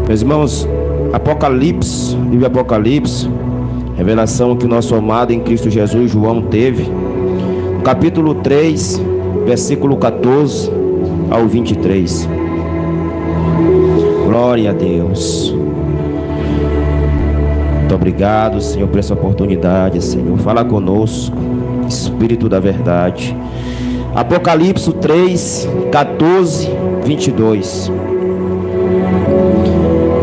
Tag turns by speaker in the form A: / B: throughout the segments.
A: Meus irmãos, Apocalipse, livro de Apocalipse, revelação que o nosso amado em Cristo Jesus, João, teve, capítulo 3, versículo 14 ao 23. Glória a Deus. Muito obrigado, Senhor, por essa oportunidade, Senhor. Fala conosco, Espírito da verdade. Apocalipse 3, 14, 22.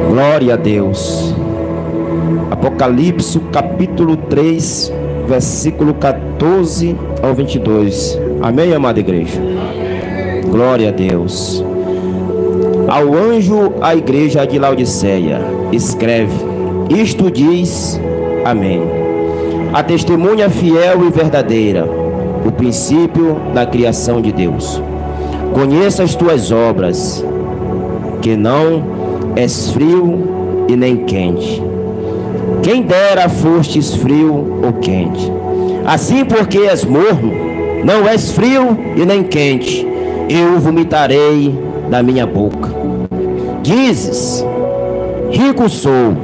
A: Glória a Deus. Apocalipse capítulo 3, versículo 14 ao 22. Amém, amada igreja? Glória a Deus. Ao anjo à igreja de Laodiceia, escreve: isto diz Amém, a testemunha fiel e verdadeira, o princípio da criação de Deus. Conheça as tuas obras, que não és frio e nem quente. Quem dera fostes frio ou quente. Assim, porque és morno, não és frio e nem quente, eu vomitarei da minha boca. Dizes: rico sou,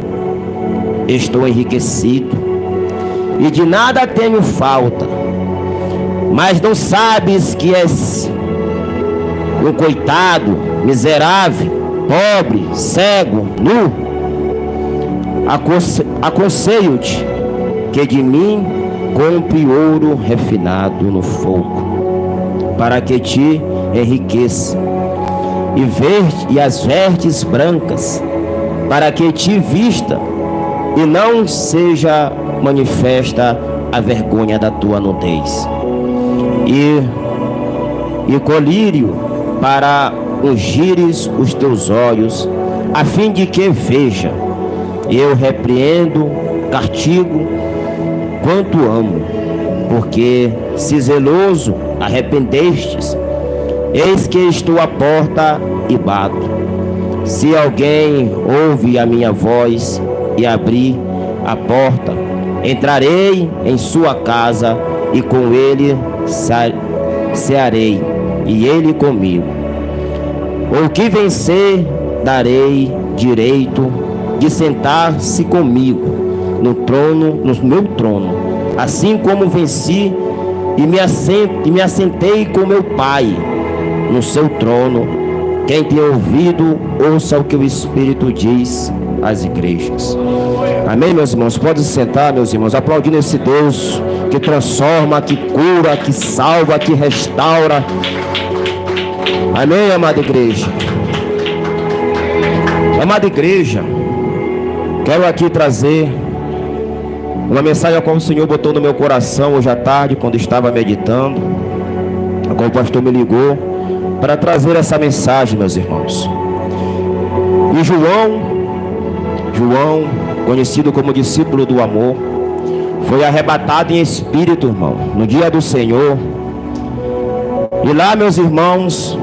A: estou enriquecido, e de nada tenho falta, mas não sabes que és um coitado, miserável, pobre, cego, nu. Aconselho-te que de mim compre ouro refinado no fogo, para que te enriqueça, e as vestes brancas, para que te vista, e não seja manifesta a vergonha da tua nudez, e colírio para ungires os teus olhos, a fim de que veja. Eu repreendo, castigo, quanto amo, porque se zeloso arrependestes, eis que estou à porta e bato. Se alguém ouve a minha voz e abrir a porta, entrarei em sua casa e com ele cearei, e ele comigo. O que vencer, darei direito de sentar-se comigo no meu trono, assim como venci e me assentei com meu Pai no seu trono. Quem tem ouvido, ouça o que o Espírito diz às igrejas. Amém, meus irmãos? Pode se sentar, meus irmãos, aplaudindo esse Deus que transforma, que cura, que salva, que restaura. Amém, amada igreja? Amada igreja, quero aqui trazer uma mensagem a qual o Senhor botou no meu coração hoje à tarde, quando estava meditando, a qual o pastor me ligou para trazer essa mensagem, meus irmãos. E João, conhecido como discípulo do amor, foi arrebatado em espírito, irmão, no dia do Senhor. E lá, meus irmãos,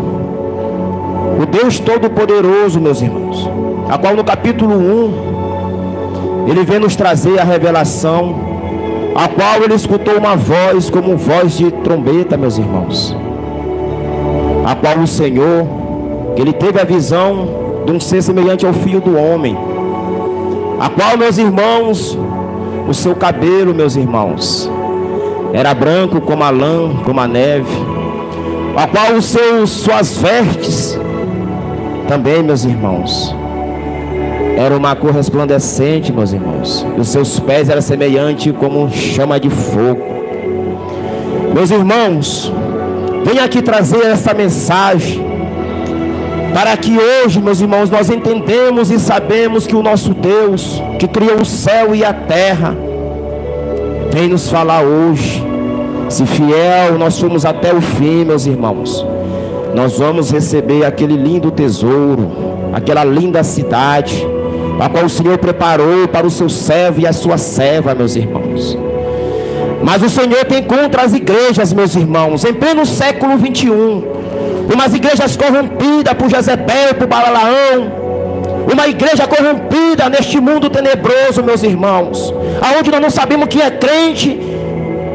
A: o Deus Todo-Poderoso, meus irmãos, a qual no capítulo 1, ele vem nos trazer a revelação, a qual ele escutou uma voz como voz de trombeta, meus irmãos, a qual o Senhor, ele teve a visão de um ser semelhante ao Filho do Homem, a qual, meus irmãos, o seu cabelo, meus irmãos, era branco como a lã, como a neve, a qual suas vestes também, meus irmãos, era uma cor resplandecente, meus irmãos, e os seus pés eram semelhantes como chama de fogo. Meus irmãos, venho aqui trazer essa mensagem para que hoje, meus irmãos, nós entendemos e sabemos que o nosso Deus, que criou o céu e a terra, vem nos falar hoje. Se fiel nós formos até o fim, meus irmãos, nós vamos receber aquele lindo tesouro, aquela linda cidade, a qual o Senhor preparou para o seu servo e a sua serva, meus irmãos. Mas o Senhor tem contra as igrejas, meus irmãos, em pleno século 21, umas igrejas corrompidas por Jezebel, por Balaão, uma igreja corrompida neste mundo tenebroso, meus irmãos, aonde nós não sabemos quem é crente,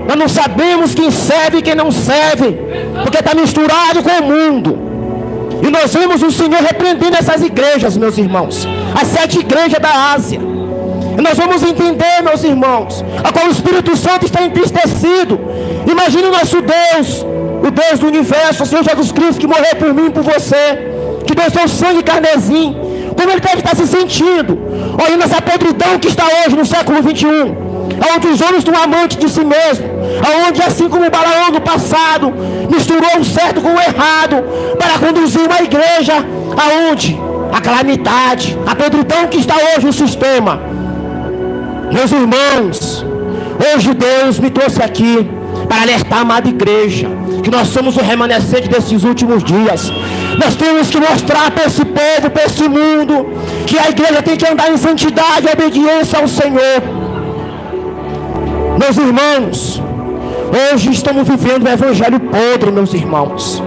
A: nós não sabemos quem serve e quem não serve, porque está misturado com o mundo. E nós vemos o Senhor repreendendo essas igrejas, meus irmãos, as 7 igrejas da Ásia. E nós vamos entender, meus irmãos, a qual o Espírito Santo está entristecido. Imagine o nosso Deus, o Deus do universo, o Senhor Jesus Cristo, que morreu por mim e por você, que deu seu sangue carmesim. Como ele deve estar se sentindo, olhando essa podridão que está hoje no século 21, onde os homens estão amantes de si mesmo, onde, assim como o Balaão no passado misturou o certo com o errado para conduzir uma igreja aonde a calamidade, a podridão que está hoje no sistema. Meus irmãos, hoje Deus me trouxe aqui para alertar a amada igreja que nós somos o remanescente desses últimos dias. Nós temos que mostrar para esse povo, para esse mundo, que a igreja tem que andar em santidade e obediência ao Senhor. Meus irmãos, hoje estamos vivendo um evangelho podre, meus irmãos.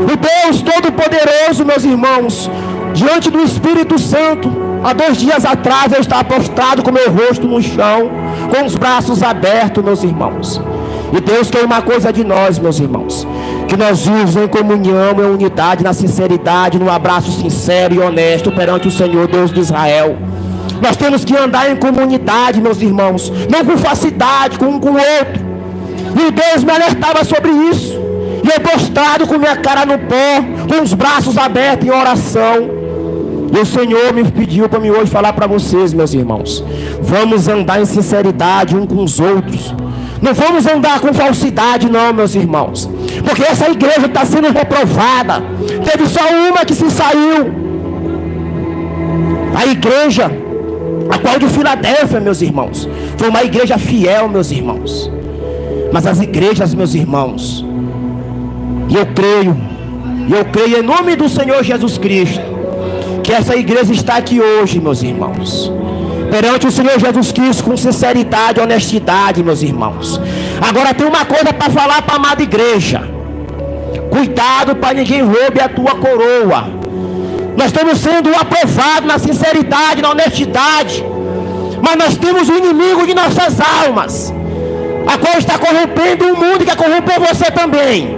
A: O Deus Todo-Poderoso, meus irmãos, diante do Espírito Santo, há 2 dias atrás eu estava prostrado com meu rosto no chão, com os braços abertos, meus irmãos. E Deus quer uma coisa de nós, meus irmãos, que nós vivamos em comunhão, em unidade, na sinceridade, no abraço sincero e honesto perante o Senhor Deus de Israel. Nós temos que andar em comunidade, meus irmãos, não com falsidade, com um com o outro. E Deus me alertava sobre isso. E eu prostrado com minha cara no pó, com os braços abertos em oração. E o Senhor me pediu para mim hoje falar para vocês, meus irmãos, vamos andar em sinceridade uns com os outros. Não vamos andar com falsidade não, meus irmãos, porque essa igreja está sendo reprovada. Teve só uma que se saiu, a igreja a qual de Filadélfia, meus irmãos, foi uma igreja fiel, meus irmãos. Mas as igrejas, meus irmãos, e eu creio em nome do Senhor Jesus Cristo, que essa igreja está aqui hoje, meus irmãos, perante o Senhor Jesus Cristo, com sinceridade e honestidade, meus irmãos. Agora tem uma coisa para falar para a amada igreja: cuidado para ninguém roube a tua coroa. Nós estamos sendo aprovados na sinceridade, na honestidade, mas nós temos o inimigo de nossas almas, a qual está corrompendo o mundo e quer corromper você também.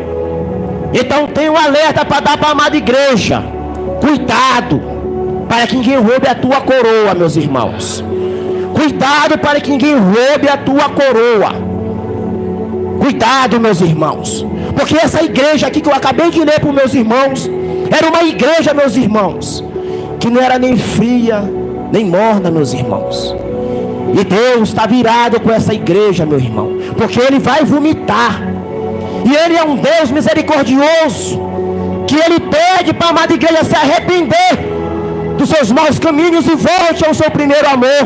A: Então tem um alerta para dar para a amada igreja: cuidado para que ninguém roube a tua coroa, meus irmãos. Cuidado para que ninguém roube a tua coroa. Cuidado, meus irmãos, porque essa igreja aqui que eu acabei de ler para os meus irmãos, era uma igreja, meus irmãos, que não era nem fria, nem morna, meus irmãos. E Deus está virado com essa igreja, meu irmão, porque Ele vai vomitar. E Ele é um Deus misericordioso, que Ele pede para a amada igreja se arrepender dos seus maus caminhos e volte ao seu primeiro amor.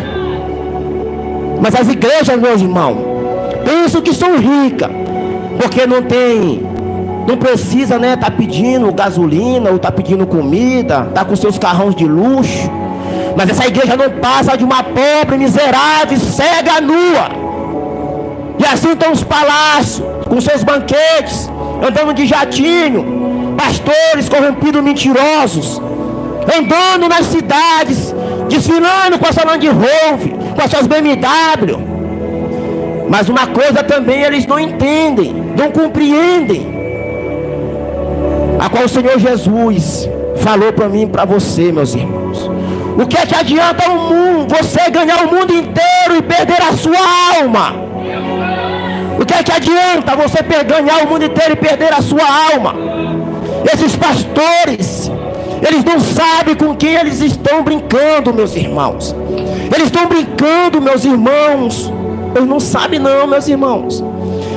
A: Mas as igrejas, meus irmãos, pensam que são ricas, porque não precisa, né, tá pedindo gasolina, ou tá pedindo comida, tá com seus carrões de luxo. Mas essa igreja não passa de uma pobre, miserável, cega, nua. E assim estão os palácios, com seus banquetes, andando de jatinho, pastores corrompidos, mentirosos, andando nas cidades, desfilando com a sua Land Rover, com as suas BMW. Mas uma coisa também eles não entendem, não compreendem, a qual o Senhor Jesus falou para mim e para você, meus irmãos. O que é que adianta o mundo, você ganhar o mundo inteiro e perder a sua alma? O que é que adianta você ganhar o mundo inteiro e perder a sua alma? Esses pastores, eles não sabem com quem eles estão brincando, meus irmãos. Eles estão brincando, meus irmãos. Eles não sabem não, meus irmãos.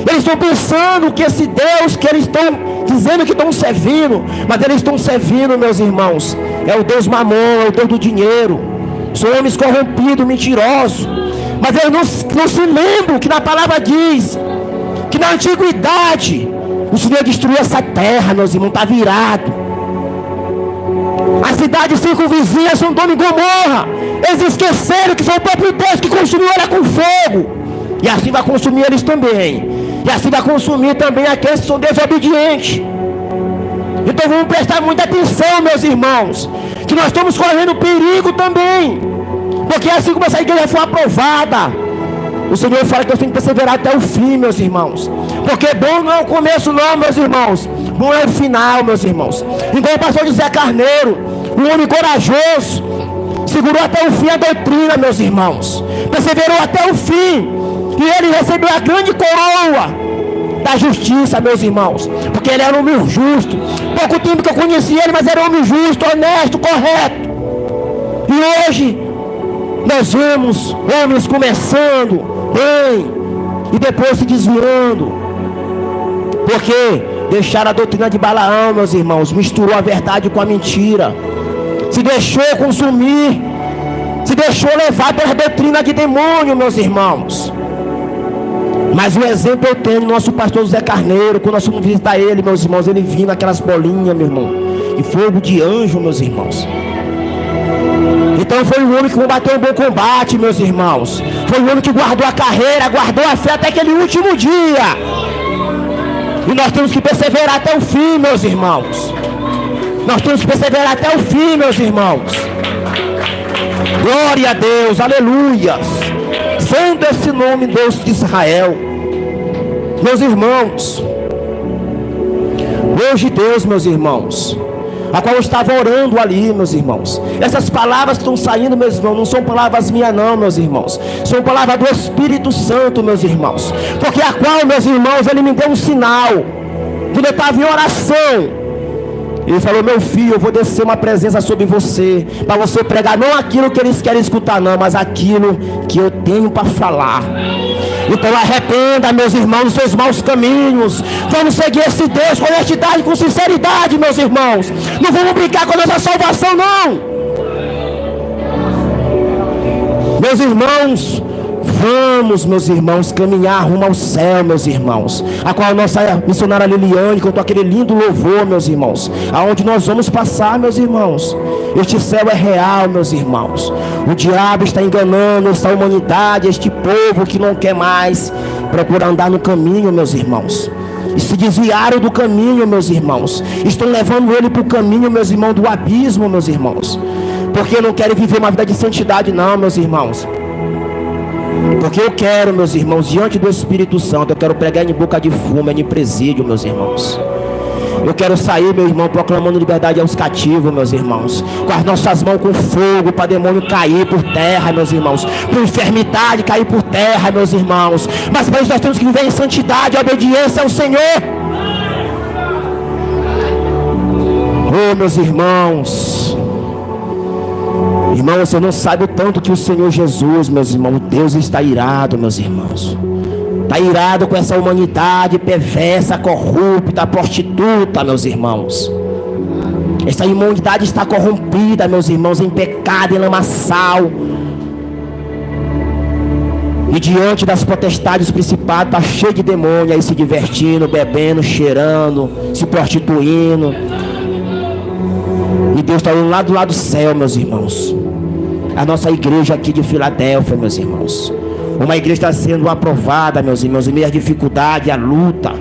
A: Eles estão pensando que esse Deus que eles estão dizendo que estão servindo, mas eles estão servindo, meus irmãos, é o Deus Mamon, é o Deus do dinheiro. São homens corrompidos, mentirosos. Mas eles não se lembram que na palavra diz que na antiguidade o Senhor destruiu essa terra, meus irmãos, está virado. As cidades circunvizinhas são Sodoma e Gomorra. Eles esqueceram que foi o próprio Deus que consumiu ela com fogo. E assim vai consumir eles também. E assim vai consumir também aqueles que são desobedientes. Então vamos prestar muita atenção, meus irmãos, que nós estamos correndo perigo também. Porque assim como essa igreja foi aprovada, O Senhor fala que eu tenho que perseverar até o fim, meus irmãos. Porque bom não é o começo não, meus irmãos. Bom é o final, meus irmãos. Igual o pastor José Carneiro, um homem corajoso, segurou até o fim a doutrina, meus irmãos. Perseverou até o fim. E ele recebeu a grande coroa da justiça, meus irmãos. Porque ele era um homem justo. Pouco tempo que eu conheci ele, mas era um homem justo, honesto, correto. E hoje nós vemos homens começando bem e depois se desviando. Porque deixaram a doutrina de Balaão, meus irmãos. Misturou a verdade com a mentira. Se deixou consumir. Se deixou levar pela doutrina de demônio, meus irmãos. Mas o exemplo eu tenho do nosso pastor José Carneiro. Quando nós fomos visitar ele, meus irmãos, ele vinha naquelas bolinhas, meu irmão, de fogo de anjo, meus irmãos. Então foi um homem que combateu um bom combate, meus irmãos. Foi um homem que guardou a carreira, guardou a fé até aquele último dia. E nós temos que perseverar até o fim, meus irmãos. Nós temos que perseverar até o fim, meus irmãos. Glória a Deus, aleluia. Santo esse nome, Deus de Israel. Meus irmãos, hoje Deus, meus irmãos, a qual eu estava orando ali, meus irmãos. Essas palavras que estão saindo, meus irmãos, não são palavras minhas não, meus irmãos. São palavras do Espírito Santo, meus irmãos. Porque a qual, meus irmãos, ele me deu um sinal. Quando eu estava em oração, ele falou: meu filho, eu vou descer uma presença sobre você, para você pregar não aquilo que eles querem escutar não, mas aquilo que eu tenho para falar. Então arrependa, meus irmãos, dos seus maus caminhos. Vamos seguir esse Deus com honestidade, com sinceridade, meus irmãos. Não vamos brincar com a nossa salvação não. Meus irmãos, vamos, meus irmãos, caminhar rumo ao céu, meus irmãos. A qual a nossa missionária Liliane cantou aquele lindo louvor, meus irmãos. Aonde nós vamos passar, meus irmãos. Este céu é real, meus irmãos. O diabo está enganando esta humanidade, este povo que não quer mais procurar andar no caminho, meus irmãos. E se desviaram do caminho, meus irmãos. Estão levando ele para o caminho, meus irmãos, do abismo, meus irmãos. Porque não querem viver uma vida de santidade não, meus irmãos. Porque eu quero, meus irmãos, diante do Espírito Santo, eu quero pregar em boca de fumo, em presídio, meus irmãos. Eu quero sair, meu irmão, proclamando liberdade aos cativos, meus irmãos. Com as nossas mãos com fogo, para demônio cair por terra, meus irmãos. Para enfermidade cair por terra, meus irmãos. Mas para isso nós temos que viver em santidade, obediência ao Senhor. Oh, meus irmãos. Irmão, você não sabe o tanto que o Senhor Jesus, meus irmãos, Deus está irado, meus irmãos. Está irado com essa humanidade perversa, corrupta, prostituta, meus irmãos. Essa humanidade está corrompida, meus irmãos, em pecado, em lamaçal. E diante das potestades principais, está cheio de demônio aí se divertindo, bebendo, cheirando, se prostituindo. E Deus está indo lá do lado do céu, meus irmãos. A nossa igreja aqui de Filadélfia, meus irmãos. Uma igreja está sendo aprovada, meus irmãos, em meio à dificuldade, à luta.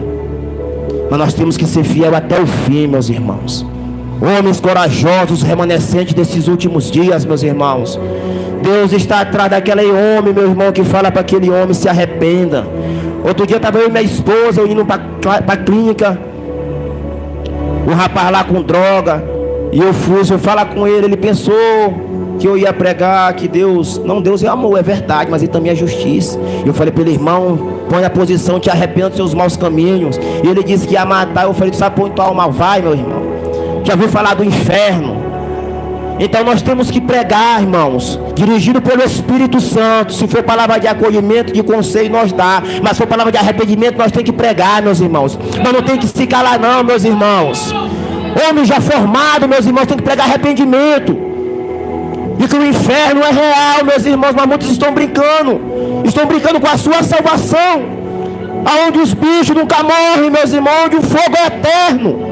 A: Mas nós temos que ser fiel até o fim, meus irmãos. Homens corajosos, remanescentes desses últimos dias, meus irmãos. Deus está atrás daquele homem, meu irmão, que fala para aquele homem: se arrependa. Outro dia estava eu e minha esposa indo para a clínica. Um rapaz lá com droga. E eu fui falar com ele. Ele pensou que eu ia pregar que Deus, não, Deus é amor, é verdade, mas ele também é justiça. Eu falei para ele: irmão, põe a posição, te arrependa dos seus maus caminhos. E ele disse que ia matar. Eu falei: tu sabe para onde tua alma vai, meu irmão? Já ouviu falar do inferno? Então nós temos que pregar, irmãos, dirigido pelo Espírito Santo. Se for palavra de acolhimento, de conselho, nós dá. Mas se for palavra de arrependimento, nós temos que pregar, meus irmãos. Nós não temos que se calar não, meus irmãos. Homem já formado, meus irmãos, tem que pregar arrependimento. E que o inferno é real, meus irmãos, mas muitos estão brincando. Estão brincando com a sua salvação. Aonde os bichos nunca morrem, meus irmãos, onde o fogo é eterno.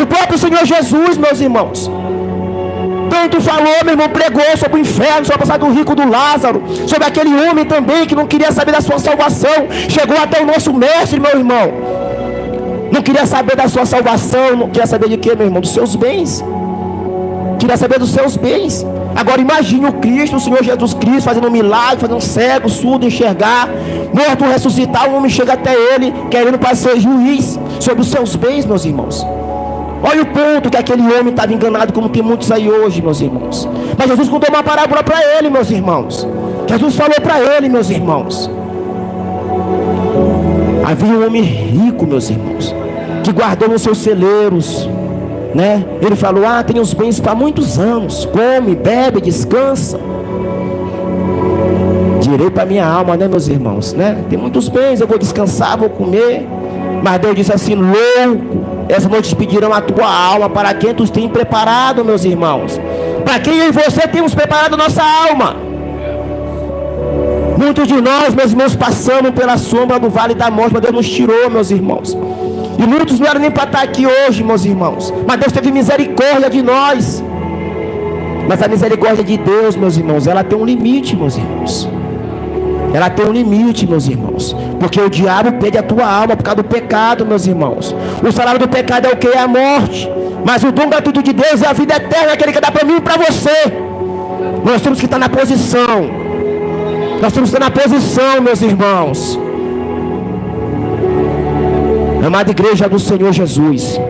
A: O próprio Senhor Jesus, meus irmãos, tanto falou, meu irmão, pregou sobre o inferno, sobre a passagem do rico do Lázaro, sobre aquele homem também que não queria saber da sua salvação. Chegou até o nosso mestre, meu irmão. Não queria saber da sua salvação. Não queria saber de quê, meu irmão? Dos seus bens. queria saber dos seus bens. Agora imagine o Cristo, o Senhor Jesus Cristo, fazendo um milagre, fazendo um cego, surdo enxergar, morto ressuscitar. Um homem chega até ele, querendo para ser juiz sobre os seus bens, meus irmãos. Olha o ponto que aquele homem estava enganado, como tem muitos aí hoje, meus irmãos. Mas Jesus contou uma parábola para ele, meus irmãos. Jesus falou para ele, meus irmãos. Havia um homem rico, meus irmãos, que guardou nos seus celeiros, né? Ele falou: tem os bens para muitos anos, come, bebe, descansa. Direi para minha alma, né, meus irmãos, né? Tem muitos bens, eu vou descansar, vou comer. Mas Deus disse assim: louco, essa noite pedirão a tua alma. Para quem tu tem preparado, meus irmãos? Para quem eu e você temos preparado nossa alma? Muitos de nós, meus irmãos, passamos pela sombra do vale da morte, mas Deus nos tirou, meus irmãos. E muitos não eram nem para estar aqui hoje, meus irmãos, mas Deus teve misericórdia de nós. Mas a misericórdia de Deus, meus irmãos, ela tem um limite, meus irmãos. Ela tem um limite, meus irmãos, porque o diabo pede a tua alma por causa do pecado, meus irmãos. O salário do pecado é o que? É a morte. Mas o dom gratuito de Deus é a vida eterna, aquele que dá para mim e para você. Nós temos que estar na posição. Nós temos que estar na posição, meus irmãos. Amada igreja do Senhor Jesus,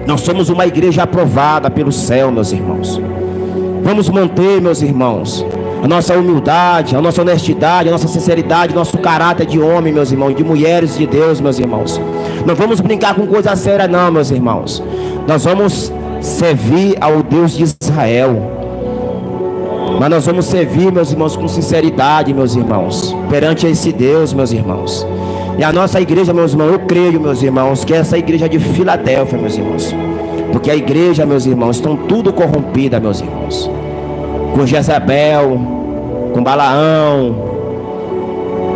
A: nós somos uma igreja aprovada pelo céu, meus irmãos. Vamos manter, meus irmãos, a nossa humildade, a nossa honestidade, a nossa sinceridade, nosso caráter de homem, meus irmãos, de mulheres de Deus, meus irmãos. Não vamos brincar com coisa séria não, meus irmãos. Nós vamos servir ao Deus de Israel. Mas nós vamos servir, meus irmãos, com sinceridade, meus irmãos, perante esse Deus, meus irmãos. E a nossa igreja, meus irmãos, eu creio, meus irmãos, que essa igreja de Filadélfia, meus irmãos, porque a igreja, meus irmãos, estão tudo corrompida, meus irmãos, com Jezabel, com Balaão,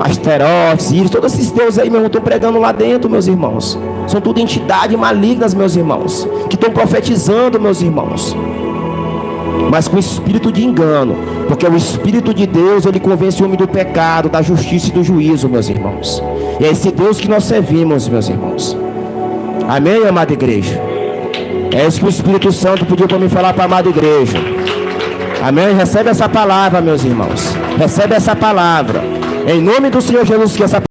A: Asterotes, Íris, todos esses deuses aí, meu irmão, estão pregando lá dentro, meus irmãos. São tudo entidades malignas, meus irmãos, que estão profetizando, meus irmãos, mas com espírito de engano, porque o Espírito de Deus, ele convence o homem do pecado, da justiça e do juízo, meus irmãos. E é esse Deus que nós servimos, meus irmãos. Amém, amada igreja? É isso que o Espírito Santo pediu para me falar para a amada igreja. Amém? Recebe essa palavra, meus irmãos. Recebe essa palavra. Em nome do Senhor Jesus, que essa